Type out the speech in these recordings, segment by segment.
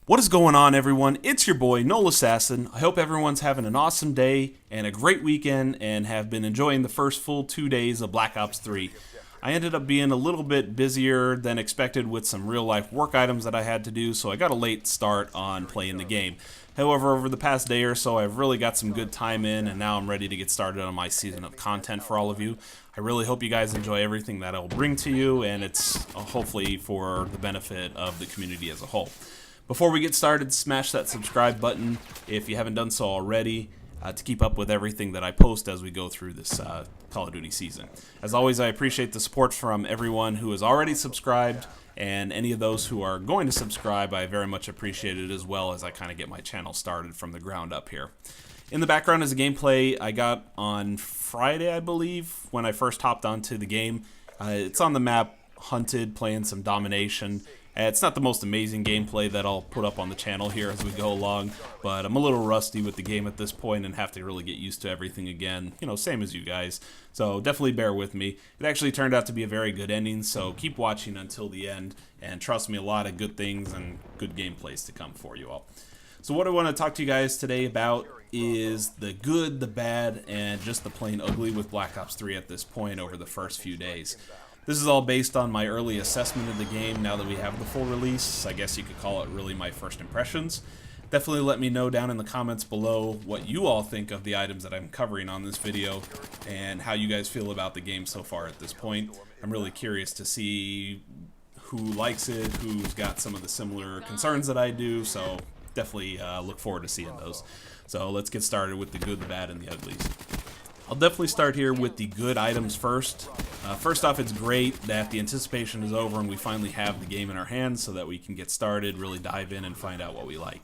What is going on, everyone? It's your boy, Noel Assassin. I hope everyone's having an awesome day and a great weekend and have been enjoying the first full 2 days of Black Ops 3. I ended up being a little bit busier than expected with some real-life work items that I had to do, so I got a late start on playing the game. However, over the past day or so, I've really got some good time in, and now I'm ready to get started on my season of content for all of you. I really hope you guys enjoy everything that I'll bring to you, and it's hopefully for the benefit of the community as a whole. Before we get started, smash that subscribe button if you haven't done so already to keep up with everything that I post as we go through this Call of Duty season. As always, I appreciate the support from everyone who has already subscribed, and any of those who are going to subscribe, I very much appreciate it as well as I kind of get my channel started from the ground up here. In the background is a gameplay I got on Friday, I believe, when I first hopped onto the game. It's on the map Hunted, playing some domination. It's not the most amazing gameplay that I'll put up on the channel here as we go along, but I'm a little rusty with the game at this point and have to really get used to everything again, you know, same as you guys. So definitely bear with me. It actually turned out to be a very good ending, so keep watching until the end, and trust me, a lot of good things and good gameplays to come for you all. So what I want to talk to you guys today about is the good, the bad, and just the plain ugly with Black Ops 3 at this point over the first few days. This is all based on my early assessment of the game now that we have the full release. I guess you could call it really my first impressions. Definitely let me know down in the comments below what you all think of the items that I'm covering on this video and how you guys feel about the game so far at this point. I'm really curious to see who likes it, who's got some of the similar concerns that I do, so definitely look forward to seeing those. So let's get started with the good, the bad, and the uglies. I'll definitely start here with the good items first. First off, it's great that the anticipation is over and we finally have the game in our hands so that we can get started, really dive in and find out what we like.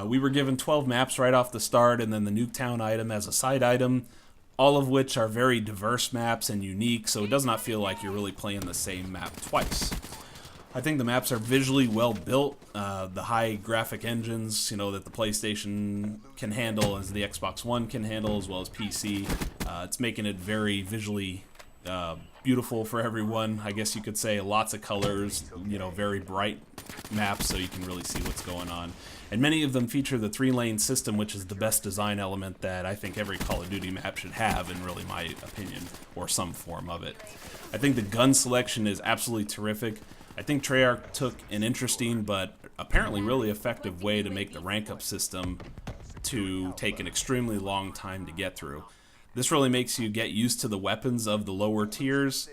We were given 12 maps right off the start, and then the Nuketown item as a side item, all of which are very diverse maps and unique, so it does not feel like you're really playing the same map twice. I think the maps are visually well built. The high graphic engines, you know, that the PlayStation can handle, as the Xbox One can handle, as well as PC. It's making it very visually beautiful for everyone. I guess you could say lots of colors, you know, very bright maps, so you can really see what's going on. And many of them feature the 3-lane system, which is the best design element that I think every Call of Duty map should have, in really my opinion, or some form of it. I think the gun selection is absolutely terrific. I think Treyarch took an interesting but apparently really effective way to make the rank-up system to take an extremely long time to get through. This really makes you get used to the weapons of the lower tiers,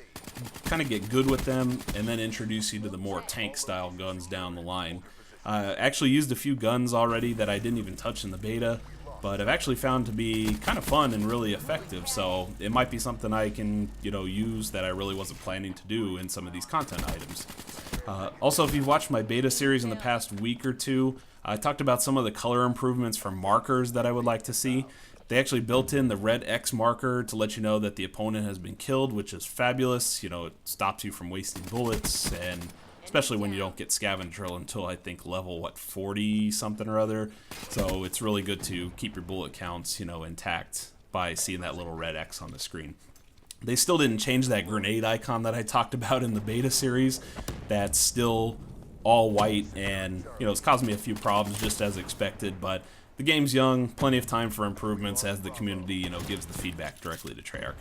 kind of get good with them, and then introduce you to the more tank-style guns down the line. I actually used a few guns already that I didn't even touch in the beta, but I've actually found to be kind of fun and really effective, so it might be something I can, you know, use that I really wasn't planning to do in some of these content items. Also, if you've watched my beta series in the past week or two, I talked about some of the color improvements for markers that I would like to see. They actually built in the red X marker to let you know that the opponent has been killed, which is fabulous. You know, it stops you from wasting bullets, and especially when you don't get scavenger until I think level 40 something or other. So it's really good to keep your bullet counts, you know, intact by seeing that little red X on the screen. They still didn't change that grenade icon that I talked about in the beta series. That's still all white, and you know, it's caused me a few problems just as expected, but the game's young, plenty of time for improvements as the community, you know, gives the feedback directly to Treyarch.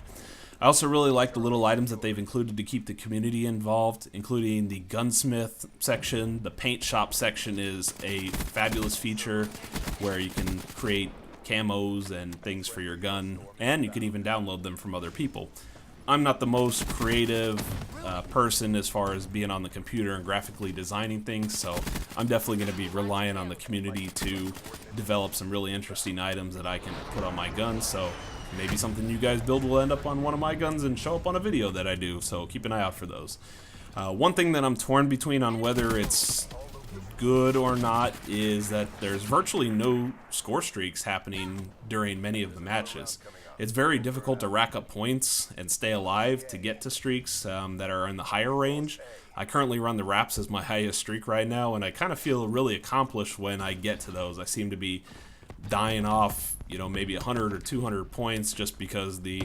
I also really like the little items that they've included to keep the community involved, including the gunsmith section. The paint shop section is a fabulous feature where you can create camos and things for your gun, and you can even download them from other people. I'm not the most creative person as far as being on the computer and graphically designing things, so I'm definitely going to be relying on the community to develop some really interesting items that I can put on my gun, so maybe something you guys build will end up on one of my guns and show up on a video that I do, so keep an eye out for those. One thing that I'm torn between on whether it's good or not is that there's virtually no score streaks happening during many of the matches. It's very difficult to rack up points and stay alive to get to streaks that are in the higher range. I currently run the Raps as my highest streak right now, and I kind of feel really accomplished when I get to those. I seem to be dying off, you know, maybe 100 or 200 points just because the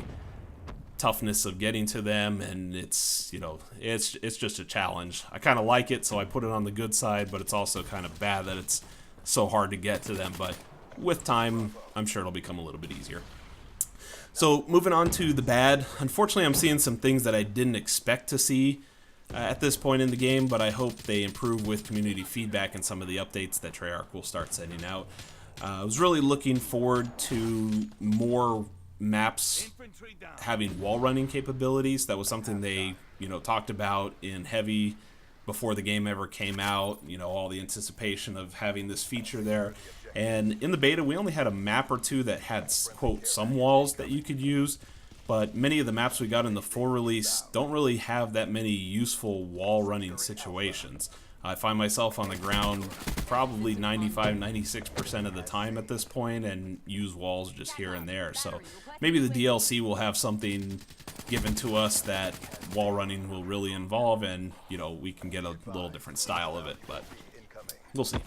toughness of getting to them, and it's, you know, it's just a challenge. I kind of like it, so I put it on the good side, but it's also kind of bad that it's so hard to get to them. But with time, I'm sure it'll become a little bit easier. So moving on to the bad, unfortunately I'm seeing some things that I didn't expect to see at this point in the game, but I hope they improve with community feedback and some of the updates that Treyarch will start sending out. I was really looking forward to more maps having wall running capabilities. That was something they, you know, talked about in Heavy before the game ever came out, you know, all the anticipation of having this feature there. And in the beta, we only had a map or two that had, quote, some walls that you could use, but many of the maps we got in the full release don't really have that many useful wall running situations. I find myself on the ground probably 95-96% of the time at this point and use walls just here and there. So maybe the DLC will have something given to us that wall running will really involve, and, you know, we can get a little different style of it, but we'll see.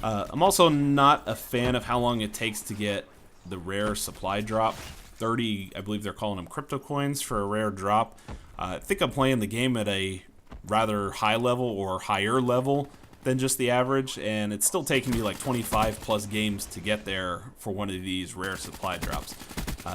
I'm also not a fan of how long it takes to get the rare supply drop. 30, I believe they're calling them crypto coins for a rare drop. I think I'm playing the game at a rather high level or higher level than just the average, and it's still taking me like 25 plus games to get there for one of these rare supply drops.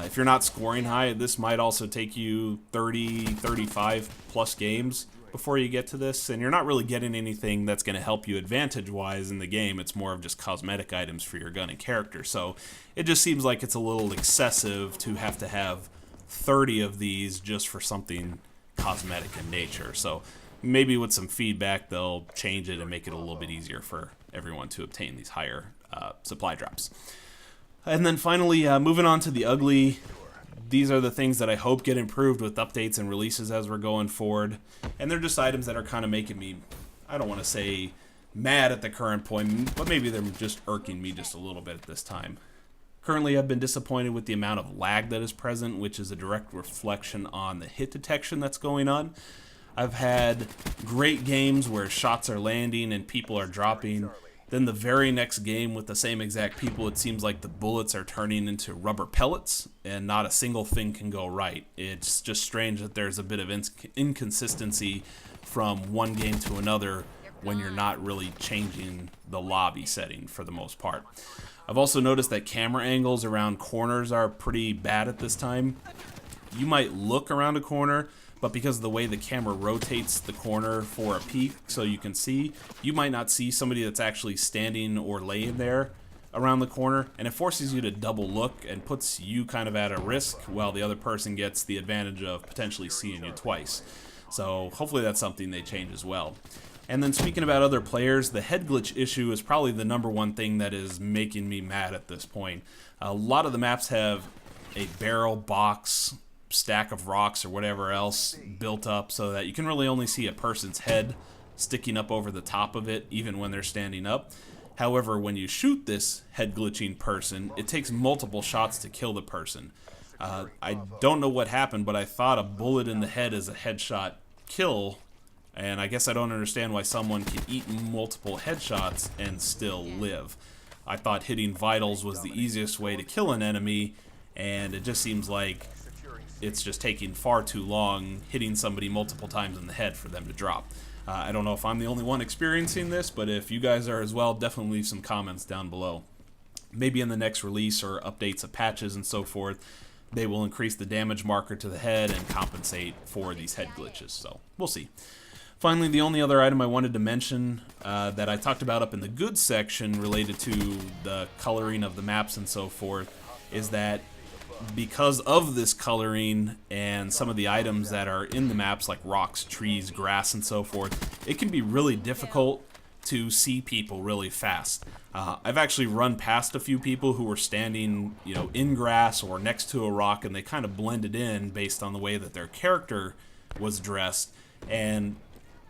If you're not scoring high, this might also take you 30, 35 plus games before you get to this, and you're not really getting anything that's going to help you advantage-wise in the game. It's more of just cosmetic items for your gun and character, so it just seems like it's a little excessive to have 30 of these just for something cosmetic in nature. So maybe with some feedback, they'll change it and make it a little bit easier for everyone to obtain these higher supply drops. And then finally, moving on to the ugly. These are the things that I hope get improved with updates and releases as we're going forward. And they're just items that are kind of making me, I don't want to say mad at the current point, but maybe they're just irking me just a little bit at this time. Currently, I've been disappointed with the amount of lag that is present, which is a direct reflection on the hit detection that's going on. I've had great games where shots are landing and people are dropping. Then the very next game with the same exact people, it seems like the bullets are turning into rubber pellets and not a single thing can go right. It's just strange that there's a bit of inconsistency from one game to another when you're not really changing the lobby setting for the most part. I've also noticed that camera angles around corners are pretty bad at this time. You might look around a corner, but because of the way the camera rotates the corner for a peek so you can see, you might not see somebody that's actually standing or laying there around the corner, and it forces you to double look and puts you kind of at a risk while the other person gets the advantage of potentially seeing you twice. So hopefully that's something they change as well. And then speaking about other players, the head glitch issue is probably the #1 thing that is making me mad at this point. A lot of the maps have a barrel, box, stack of rocks or whatever else built up so that you can really only see a person's head sticking up over the top of it even when they're standing up. However, when you shoot this head glitching person, it takes multiple shots to kill the person. I don't know what happened, but I thought a bullet in the head is a headshot kill, and I guess I don't understand why someone can eat multiple headshots and still live. I thought hitting vitals was the easiest way to kill an enemy, and it just seems like it's just taking far too long hitting somebody multiple times in the head for them to drop. I don't know if I'm the only one experiencing this, but if you guys are as well, definitely leave some comments down below. Maybe in the next release or updates of patches and so forth, they will increase the damage marker to the head and compensate for these head glitches, so we'll see. Finally, the only other item I wanted to mention that I talked about up in the goods section related to the coloring of the maps and so forth is that because of this coloring and some of the items that are in the maps like rocks, trees, grass, and so forth, it can be really difficult to see people really fast. I've actually run past a few people who were standing, you know, in grass or next to a rock, and they kind of blended in based on the way that their character was dressed. And,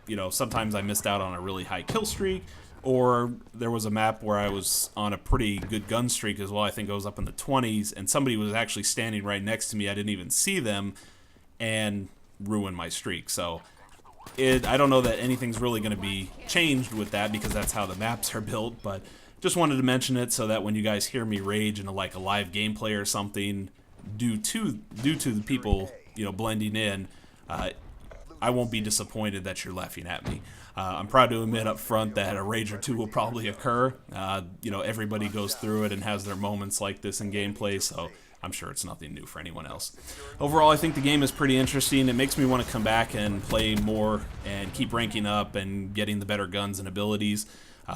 you know, sometimes I missed out on a really high kill streak, or there was a map where I was on a pretty good gun streak as well. I think I was up in the 20s, and somebody was actually standing right next to me. I didn't even see them, and ruined my streak. So I don't know that anything's really going to be changed with that because that's how the maps are built, but just wanted to mention it so that when you guys hear me rage into like a live gameplay or something, due to the people blending in, I won't be disappointed that you're laughing at me. I'm proud to admit up front that a rage or two will probably occur. Everybody goes through it and has their moments like this in gameplay, so I'm sure it's nothing new for anyone else. Overall, I think the game is pretty interesting. It makes me want to come back and play more and keep ranking up and getting the better guns and abilities.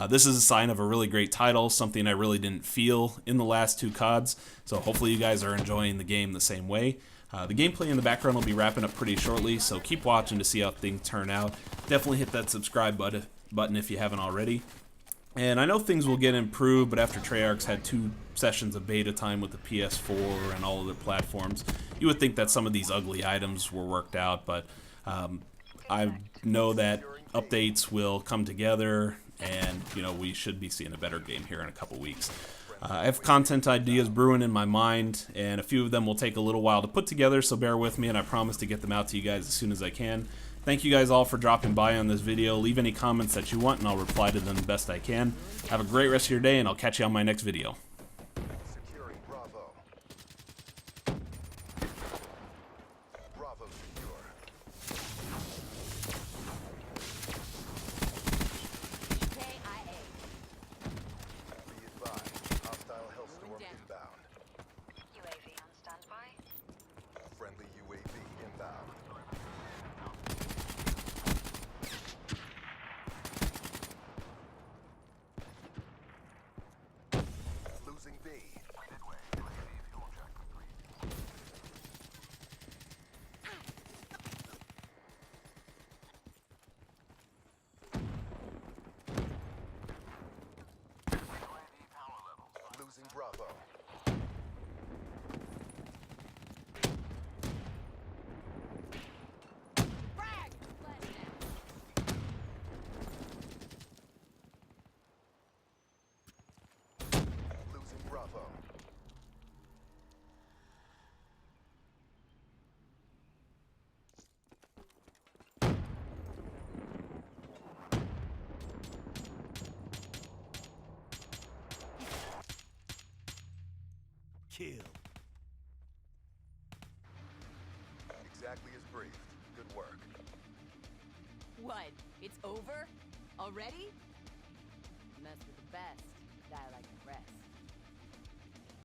This is a sign of a really great title, something I really didn't feel in the last two CODs, so hopefully you guys are enjoying the game the same way. The gameplay in the background will be wrapping up pretty shortly, so keep watching to see how things turn out. Definitely hit that subscribe button if you haven't already. And I know things will get improved, but after Treyarch's had 2 sessions of beta time with the PS4 and all of the platforms, you would think that some of these ugly items were worked out, but I know that updates will come together, and we should be seeing a better game here in a couple weeks. I have content ideas brewing in my mind, and a few of them will take a little while to put together, so bear with me, and I promise to get them out to you guys as soon as I can. Thank you guys all for dropping by on this video. Leave any comments that you want, and I'll reply to them the best I can. Have a great rest of your day, and I'll catch you on my next video. Securing Bravo. Bravo secure. KIA. Be advised, hostile Hellstorm inbound. UAV on standby. Friendly UAV inbound. Losing B. Losing Bravo. Frag! Losing Bravo. Kill. Exactly as briefed. Good work. What? It's over? Already? Mess with the best. Die like the rest.